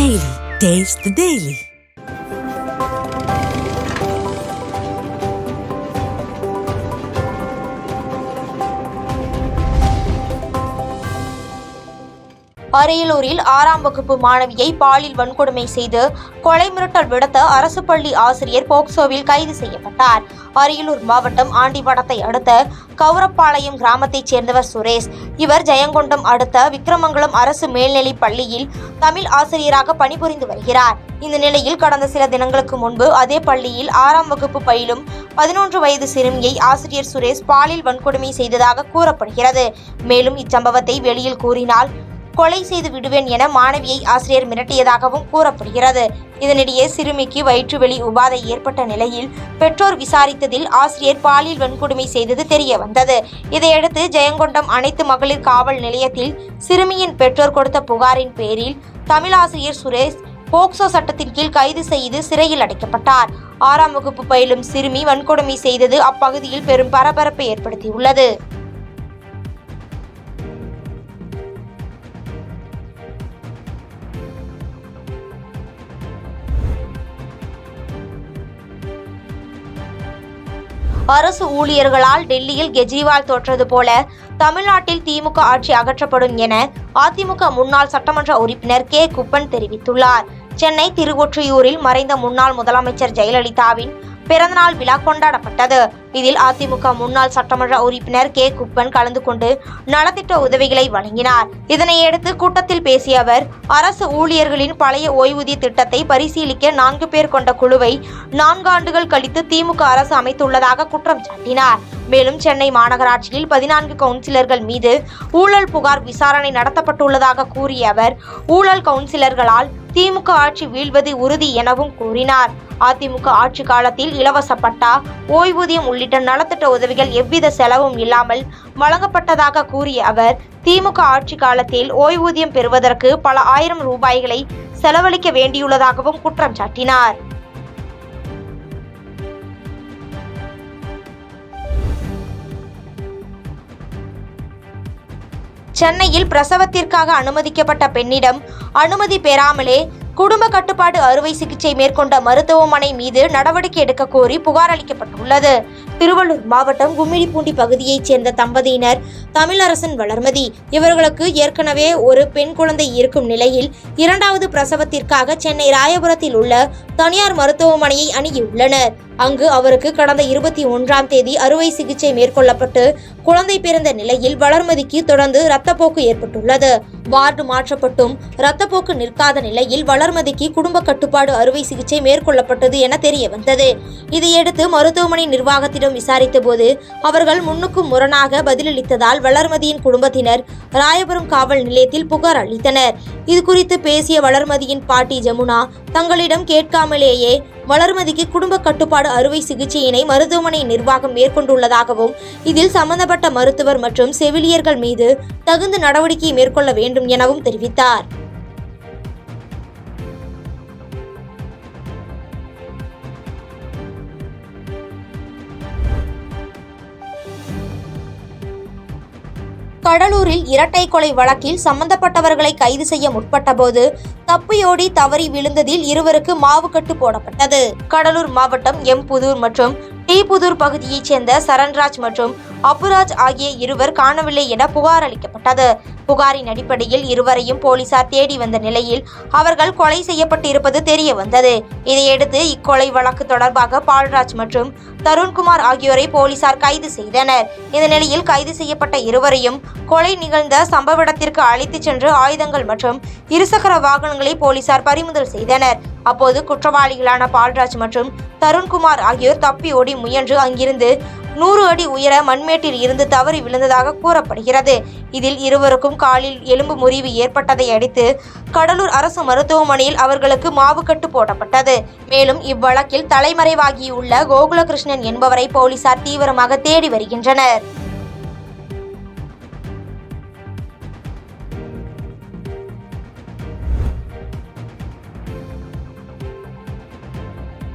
Daily. Taste the Daily. அரியலூரில் 6ஆம் வகுப்பு மாணவியை பாலியல் வன்கொடுமை செய்து கொலை மிரட்டல் விடுத்த அரசு பள்ளி ஆசிரியர் போக்சோவில் கைது செய்யப்பட்டார். அரியலூர் மாவட்டம் ஆண்டிவடத்தை அடுத்த கவுரப்பாளையம் கிராமத்தைச் சேர்ந்தவர் சுரேஷ். இவர் ஜெயங்கொண்டம் அடுத்த விக்கிரமங்கலம் அரசு மேல்நிலைப் பள்ளியில் தமிழ் ஆசிரியராக பணிபுரிந்து வருகிறார். இந்த நிலையில் கடந்த சில தினங்களுக்கு முன்பு அதே பள்ளியில் 6ஆம் வகுப்பு பயிலும் 11 வயது சிறுமியை ஆசிரியர் சுரேஷ் பாலியல் வன்கொடுமை செய்ததாக கூறப்படுகிறது. மேலும் இச்சம்பவத்தை வெளியில் கூறினால் கொலை செய்து விடுவேன் என மாணவியை ஆசிரியர் மிரட்டியதாகவும் கூறப்படுகிறது. இதனிடையே சிறுமிக்கு வயிற்றுவலி உபாதை ஏற்பட்ட நிலையில் பெற்றோர் விசாரித்ததில் ஆசிரியர் பாலியல் வன்கொடுமை செய்தது தெரிய வந்தது. இதையடுத்து ஜெயங்கொண்டம் அனைத்து மகளிர் காவல் நிலையத்தில் சிறுமியின் பெற்றோர் கொடுத்த புகாரின் பேரில் தமிழாசிரியர் சுரேஷ் போக்சோ சட்டத்தின் கீழ் கைது செய்து சிறையில் அடைக்கப்பட்டார். 6ஆம் வகுப்பு பயிலும் சிறுமி வன்கொடுமை செய்தது அப்பகுதியில் பெரும் பரபரப்பை ஏற்படுத்தியுள்ளது. அரசு ஊழியர்களால் டெல்லியில் கெஜ்ரிவால் தோற்றது போல தமிழ்நாட்டில் திமுக ஆட்சி அகற்றப்படும் என அதிமுக முன்னாள் சட்டமன்ற உறுப்பினர் கே. குப்பன் தெரிவித்துள்ளார். சென்னை திருவொற்றியூரில் மறைந்த முன்னாள் முதலமைச்சர் ஜெயலலிதாவின் பிறந்தநாள் விழா கொண்டாடப்பட்டது. இதில் அதிமுக முன்னாள் சட்டமன்ற உறுப்பினர் கே. குப்பன் கலந்து கொண்டு நலத்திட்ட உதவிகளை வழங்கினார். இதனையடுத்து கூட்டத்தில் பேசிய அவர், அரசு ஊழியர்களின் பழைய ஓய்வூதிய திட்டத்தை பரிசீலிக்க 4 பேர் கொண்ட குழுவை 4 ஆண்டுகள் கழித்து திமுக அரசு அமைத்துள்ளதாக குற்றம் சாட்டினார். மேலும் சென்னை மாநகராட்சியில் 14 கவுன்சிலர்கள் மீது ஊழல் புகார் விசாரணை நடத்தப்பட்டுள்ளதாக கூறிய அவர், ஊழல் கவுன்சிலர்களால் திமுக ஆட்சி வீழ்வது உறுதி எனவும் கூறினார். அதிமுக ஆட்சி காலத்தில் இலவச பட்டா, ஓய்வூதியம் உள்ளிட்ட நலத்திட்ட உதவிகள் எவ்வித செலவும் இல்லாமல் வழங்கப்பட்டதாக கூறிய அவர், திமுக ஆட்சி காலத்தில் ஓய்வூதியம் பெறுவதற்கு பல ஆயிரம் ரூபாய்களை செலவழிக்க வேண்டியுள்ளதாகவும் குற்றம் சாட்டினார். சென்னையில் பிரசவத்திற்காக அனுமதிக்கப்பட்ட பெண்ணிடம் அனுமதி பெறாமலே குடும்ப கட்டுப்பாடு அறுவை சிகிச்சை மேற்கொண்ட மருத்துவமனை மீது நடவடிக்கை எடுக்க கோரி புகார் அளிக்கப்பட்டுள்ளது. திருவள்ளூர் மாவட்டம் கும்மிடிப்பூண்டி பகுதியைச் சேர்ந்த தம்பதியினர் தமிழரசன், வளர்மதி. இவர்களுக்கு ஏற்கனவே ஒரு பெண் குழந்தை இருக்கும் நிலையில் 2வது பிரசவத்திற்காக சென்னை ராயபுரத்தில் உள்ள தனியார் மருத்துவமனையை அணுகியுள்ளனர். அங்கு அவருக்கு கடந்த 21ஆம் தேதி அறுவை சிகிச்சை மேற்கொள்ளப்பட்டு குழந்தை பிறந்த நிலையில் வளர்மதிக்கு தொடர்ந்து இரத்தப்போக்கு ஏற்பட்டுள்ளது. வார்டு மாற்றப்பட்டும் இரத்தப்போக்கு நிற்காத நிலையில் வளர்மதிக்கு குடும்ப கட்டுப்பாடு அறுவை சிகிச்சை மேற்கொள்ளப்பட்டது என தெரிய வந்தது. இதையடுத்து மருத்துவமனை நிர்வாகத்திடம் விசாரித்த போது அவர்கள் முன்னுக்கு முரணாக பதிலளித்ததால் வளர்மதியின் குடும்பத்தினர் ராயபுரம் காவல் நிலையத்தில் புகார் அளித்தனர். இதுகுறித்து பேசிய வளர்மதியின் பாட்டி ஜமுனா, தங்களிடம் கேட்காமலேயே வளர்மதிக்கு குடும்ப கட்டுப்பாடு அறுவை சிகிச்சையினை மருத்துவமனை நிர்வாகம் மேற்கொண்டுள்ளதாகவும் இதில் சம்பந்தப்பட்ட மருத்துவர் மற்றும் செவிலியர்கள் மீது தகுந்த நடவடிக்கை மேற்கொள்ள வேண்டும் எனவும் தெரிவித்தார். கடலூரில் இரட்டை கொலை வழக்கில் சம்பந்தப்பட்டவர்களை கைது செய்ய முற்பட்டபோது தப்பியோடி தவறி விழுந்ததில் இருவருக்கு மாவுக்கட்டு போடப்பட்டது. கடலூர் மாவட்டம் எம். புதூர் மற்றும் டி. புதூர் பகுதியைச் சேர்ந்த சரண்ராஜ் மற்றும் அப்புராஜ் ஆகிய இருவர் காணவில்லை என புகார் அளிக்கப்பட்டது. புகாரின் அடிப்படையில் இருவரையும் போலீசார் தேடி வந்த நிலையில் அவர்கள் கொலை செய்யப்பட்டிருப்பது தெரிய வந்தது. இதையடுத்து இக்கொலை வழக்கு தொடர்பாக பால்ராஜ் மற்றும் தருண்குமார் ஆகியோரை போலீசார் கைது செய்தனர். இந்த நிலையில் கைது செய்யப்பட்ட இருவரையும் கொலை நிகழ்ந்த சம்பவ இடத்திற்கு அழைத்துச் சென்று ஆயுதங்கள் மற்றும் இருசக்கர வாகனங்களை போலீசார் பறிமுதல் செய்தனர். அப்போது குற்றவாளிகளான பால்ராஜ் மற்றும் தருண்குமார் ஆகியோர் தப்பி ஓடி முயன்று அங்கிருந்து 100 அடி உயர மண்மேட்டில் இருந்து தவறி விழுந்ததாக கூறப்படுகிறது. இதில் இருவருக்கும் காலில் எலும்பு முறிவு ஏற்பட்டதை அடுத்து கடலூர் அரசு மருத்துவமனையில் அவர்களுக்கு மாவுக்கட்டு போடப்பட்டது. மேலும் இவ்வழக்கில் தலைமறைவாகியுள்ள கோகுலகிருஷ்ணன் என்பவரை போலீசார் தீவிரமாக தேடி வருகின்றனர்.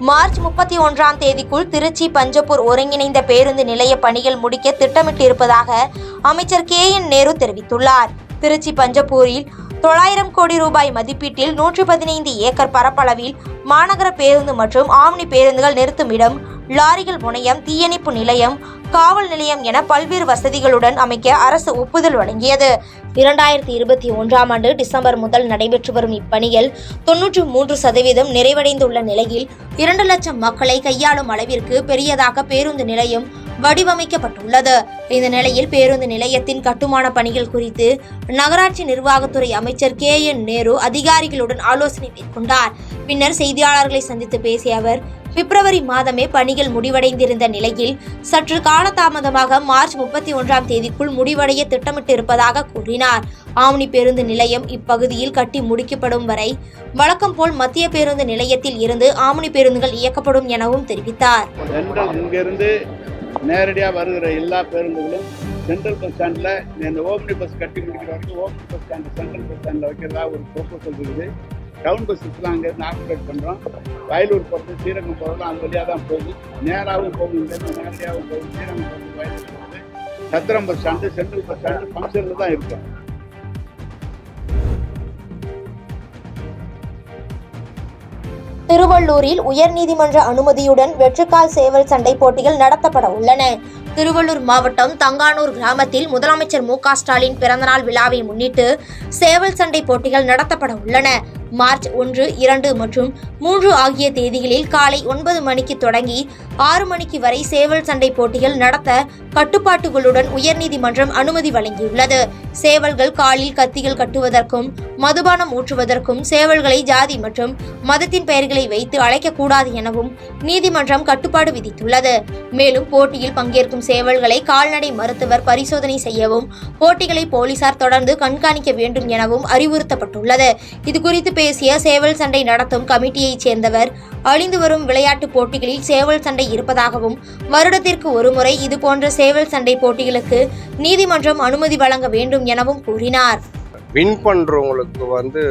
மார்ச் 31ஆம் தேதிக்குள் திருச்சி பஞ்சப்பூர் ஒருங்கிணைந்த பேருந்து நிலைய பணிகள் முடிக்க திட்டமிட்டிருப்பதாக அமைச்சர் கே. என். நேரு தெரிவித்துள்ளார். திருச்சி பஞ்சப்பூரில் 900 கோடி ரூபாய் மதிப்பீட்டில் 115 ஏக்கர் பரப்பளவில் மாநகர பேருந்து மற்றும் ஆம்னி பேருந்துகள் நிறுத்தும் இடம், லாரிகள் முனையம், தீயணைப்பு நிலையம், காவல் நிலையம் என பல்வேறு வசதிகளுடன் அமைக்க அரசு ஒப்புதல் வழங்கியது. 2021ஆம் ஆண்டு டிசம்பர் முதல் நடைபெற்று வரும் இப்பணிகள் 93% நிறைவடைந்துள்ள நிலையில் 2 லட்சம் மக்களை கையாளும் அளவிற்கு பெரியதாக பேருந்து நிலையம் வடிவமைக்கப்பட்டுள்ளது. இந்த நிலையில் பேருந்து நிலையத்தின் கட்டுமான பணிகள் குறித்து நகராட்சி நிர்வாகத்துறை அமைச்சர் KN நேரு அதிகாரிகளுடன் ஆலோசனை மேற்கொண்டார். பின்னர் செய்தியாளர்களை சந்தித்து பேசிய அவர், பிப்ரவரி மாதமே பணிகள் முடிவடைந்திருந்த நிலையில் சற்று காலதாமதமாக மார்ச் 31ஆம் தேதிக்குள் முடிவடைய திட்டமிட்டிருப்பதாக கூறினார். ஆம்னி பேருந்து நிலையம் இப்பகுதியில் கட்டி முடிக்கப்படும் வரை வழக்கம் போல் மத்திய பேருந்து நிலையத்தில் இருந்து ஆம்னி பேருந்துகள் இயக்கப்படும் எனவும் தெரிவித்தார். நேரடியாக வருகிற எல்லா பேருந்துகளும் சென்ட்ரல் பஸ் ஸ்டாண்டில் இந்த ஓம்னி பஸ் கட்டி முடிக்கிற வரைக்கும் omni bus stand central bus ஸ்டாண்டில் வைக்கிறதா ஒரு ப்ரோபோசல் இருக்குது. டவுன் பஸ்ஸஸ்லாம் அங்கேருந்து ஆப்ரேட் பண்ணுறோம். வயலூர் போகிறது, ஸ்ரீரங்கம் போகிறதுலாம் அந்த வழியாக தான் போகுது. நேராகவும் போகும், இங்கேருந்து நேரடியாகவும் போகுது. ஸ்ரீரங்கம் போகிறது, வயலூர் போகிறது. Chathiram bus stand, central bus stand ஃபங்க்ஷனில் தான் இருக்கும். திருவள்ளூரில் உயர்நீதிமன்ற அனுமதியுடன் வெற்றிக்கால் சேவல் சண்டை போட்டிகள் நடத்தப்பட உள்ளன. திருவள்ளூர் மாவட்டம் தங்கானூர் கிராமத்தில் முதலமைச்சர் மு.க. ஸ்டாலின் பிறந்தநாள் விழாவை முன்னிட்டு சேவல் சண்டை போட்டிகள் நடத்தப்பட உள்ளன. மார்ச் 1, 2 மற்றும் 3 ஆகிய தேதிகளில் காலை 9 மணிக்கு தொடங்கி 6 மணிக்கு வரை சேவல் சண்டை போட்டிகள் நடத்த கட்டுப்பாட்டுகளுடன் உயர்நீதிமன்றம் அனுமதி வழங்கியுள்ளது. சேவல்கள் காலில் கத்திகள் கட்டுவதற்கும் மதுபானம் ஊற்றுவதற்கும் சேவல்களை ஜாதி மற்றும் மதத்தின் பெயர்களை வைத்து அழைக்கக்கூடாது எனவும் நீதிமன்றம் கட்டுப்பாடு விதித்துள்ளது. மேலும் போட்டியில் பங்கேற்கும் சேவல்களை கால்நடை மருத்துவர் பரிசோதனை செய்யவும், போட்டிகளை போலீசார் தொடர்ந்து கண்காணிக்க வேண்டும் எனவும் அறிவுறுத்தப்பட்டுள்ளது. இதுகுறித்து பேசிய சேவல் சண்டை நடத்தும் கமிட்டியைச் சேர்ந்தவர், அழிந்து வரும் விளையாட்டுப் போட்டிகளில் சேவல் சண்டை இருப்பதாகவும், வருடத்திற்கு ஒருமுறை இதுபோன்ற சேவல் சண்டை போட்டிகளுக்கு நீதிமன்றம் அனுமதி வழங்க வேண்டும் எனவும் கூறினார். வின் பண்ணுறவங்களுக்கு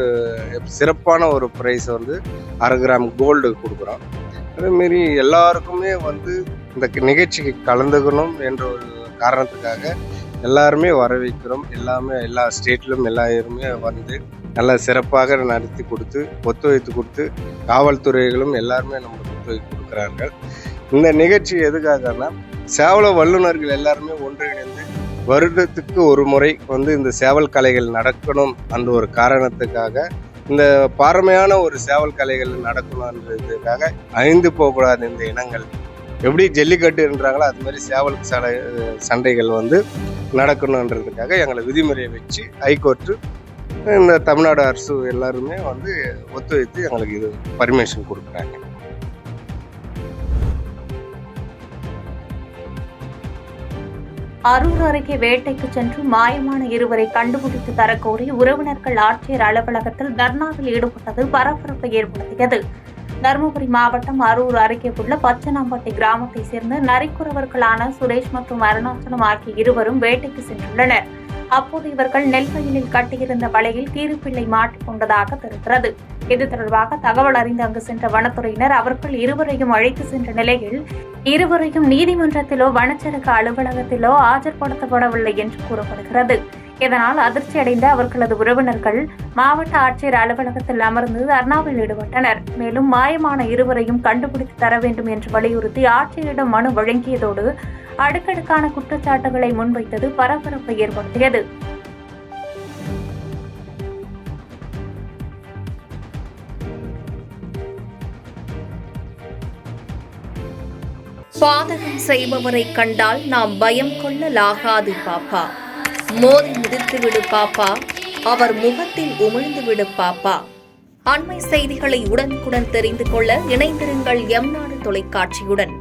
சிறப்பான ஒரு ப்ரைஸ் 1/2 கிராம் கோல்டு கொடுக்குறோம். அதேமாரி எல்லாருக்குமே இந்த நிகழ்ச்சிக்கு கலந்துக்கணும் என்ற ஒரு காரணத்துக்காக எல்லாருமே வரவேற்கிறோம். எல்லா ஸ்டேட்லும் எல்லாருமே நல்லா சிறப்பாக நடத்தி கொடுத்து ஒத்துழைத்து கொடுத்து காவல்துறைகளும் எல்லாருமே நம்மளுக்கு ஒத்துழைப்பு கொடுக்குறார்கள். இந்த நிகழ்ச்சி எதுக்காகனா, சேவல வல்லுநர்கள் எல்லாருமே ஒன்றிணைந்து வருடத்துக்கு ஒரு முறை இந்த சேவல் கலைகள் நடக்கணும் அந்த ஒரு காரணத்துக்காக, இந்த பாரமையான ஒரு சேவல் கலைகள் நடக்கணுன்றதுக்காக அழிந்து போகக்கூடாது இந்த இனங்கள். எப்படி ஜல்லிக்கட்டுன்றாங்களோ அது மாதிரி சேவல் சண்டைகள் நடக்கணுன்றதுக்காக எங்களை விதிமுறையை வச்சு ஹைகோர்ட்டு இந்த தமிழ்நாடு அரசு எல்லாருமே ஒத்துழைத்து எங்களுக்கு இது பர்மிஷன் கொடுக்குறாங்க. அரூர் அருகே வேட்டைக்கு சென்று மாயமான இருவரை கண்டுபிடித்து தரக்கோரி உறவினர்கள் ஆட்சியர் அலுவலகத்தில் தர்ணாவில் ஈடுபட்டது பரபரப்பை ஏற்படுத்தியது. தருமபுரி மாவட்டம் அரூர் அருகே உள்ள பச்சனாம்பட்டி கிராமத்தை சேர்ந்த நரிக்குறவர்களான சுரேஷ் மற்றும் அருணாச்சலம் ஆகிய இருவரும் வேட்டைக்கு சென்றுள்ளனர். அப்போது இவர்கள் நெல்வயலில் கட்டியிருந்த வலையில் கீரிப்பிள்ளை மாட்டிக்கொண்டதாக தெரிகிறது. இது தொடர்பாக தகவல் அறிந்து அங்கு சென்ற வனத்துறையினர் அவர்கள் இருவரையும் அழைத்து சென்ற நிலையில் இருவரையும் நீதிமன்றத்திலோ வனச்சரக அலுவலகத்திலோ ஆஜர்படுத்தப்படவில்லை என்று கூறப்படுகிறது. இதனால் அதிர்ச்சியடைந்த அவர்களது உறவினர்கள் மாவட்ட ஆட்சியர் அலுவலகத்தில் அமர்ந்து தர்ணாவில் ஈடுபட்டனர். மேலும் மாயமான இருவரையும் கண்டுபிடித்து தர வேண்டும் என்று வலியுறுத்தி ஆட்சியரிடம் மனு வழங்கியதோடு அடுக்கடுக்கான குற்றச்சாட்டுகளை முன்வைத்தது பரபரப்பை ஏற்படுத்தியது. பாதகம் செய்பவரை கண்டால் நாம் பயம் கொள்ளலாகாது பாப்பா. மோதி மிதித்துவிடு பாப்பா, அவர் முகத்தில் உமிழ்ந்துவிடு பாப்பா. அண்மை செய்திகளை உடனுக்குடன் தெரிந்து கொள்ள இணைந்திருங்கள் எம் நாடு தொலைக்காட்சியுடன்.